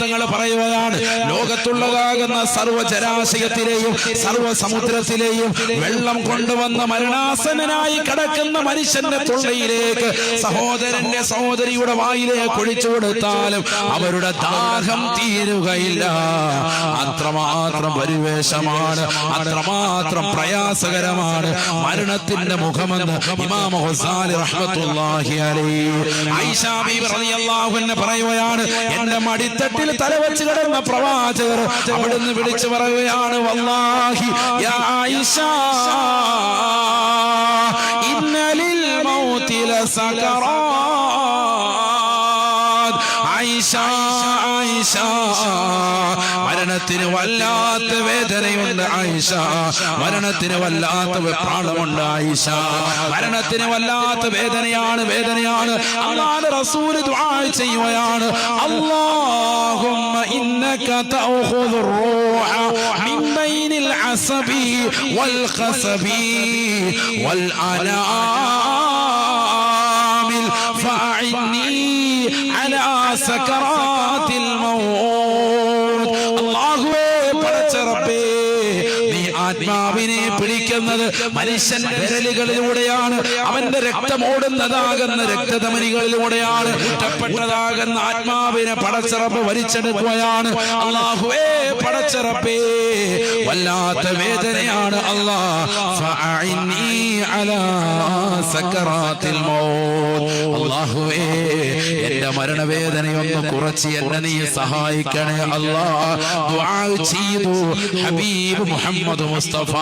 തങ്ങൾ പറയുകയാണ്, ലോകത്തുള്ളതാകുന്ന സർവ്വജലാശയത്തിലെയും സർവ്വസമുദ്രത്തിലെയും വെള്ളം കൊണ്ടുവന്ന മരണാസന്നനായി കിടക്കുന്ന മനുഷ്യന്റെ തൊള്ളയിലേക്ക് സഹോദരന്റെ സഹോദരിയുടെ വായിലേക്ക് ഒഴിച്ചു കൊടുത്താലും അവരുടെ ദാഹം തീരുകയില്ല. അത്രമാത്രം പരിവേഷമാണ്, അത്രമാത്രം പ്രയാസകരമാണ് മരണത്തിന്റെ മുഖമെന്ന് ഇമാം ഗസാലി റഹ്മത്തുള്ളാഹി അലൈഹി ആയിഷ ബീവി റളിയല്ലാഹു അൻഹ പറയുകയാണ്, എന്റെ മടിത്തട്ടിൽ തലവെച്ച് കിടന്ന പ്രവാചകർ അവിടുന്ന് വിളിച്ചു പറയുകയാണ്, വല്ലാഹി യാ ആയിഷ ഇന്ന ലിൽ മൗതി ലസകറാത്. ആയിഷ ആയിഷ മരണത്തിന് വല്ലാത്ത വേദനയുണ്ട്. ആയിഷ മരണത്തിന് വല്ലാത്ത വെപ്രാളമുണ്ട്. ആയിഷ മരണത്തിന് വല്ലാത്ത വേദനയാണ്. അല്ലാഹുവിന്റെ റസൂൽ ദുആ ചെയ്യുകയാണ്, അല്ലാഹുമ്മ ഇന്നക തഅഖുദു റൂഹ മിൻ ബൈനിൽ അസബി വൽ ഖസബി വൽ അനാമിൽ ഫഅഇന്നി അലാ സകറാത്തിൽ മൗത്ത്. അല്ലാഹുവേ, പടച്ച റബ്ബേ, നീ ആത്മാവിനെ പിടിക്കുന്നത് മനുഷ്യന്റെ വിരലുകളിലൂടെയാണ്, അവന്റെ രക്തമോടുന്നതാകുന്ന രക്തധമനികളിലൂടെയാണ്. ഇഷ്ടപ്പെട്ടതാകുന്ന ആത്മാവിനെ പടച്ച റബ്ബ് വലിച്ചെടുക്കുകയാണ്. അല്ലാഹുവേ, പടച്ച റബ്ബേ, വല്ലാത്ത വേദനയാണ്. ഫഅഇന്നി അലാ സകറാത്തിൽ മൗത്ത്. അല്ലാഹുവേ, എന്റെ മരണവേദനയൊന്ന് കുറച്ച് എന്നെ നീ സഹായിക്കണേ അല്ലാഹ്. ദുആ ചെയ്തു ഹബീബ് മുഹമ്മദ് മുസ്തഫ.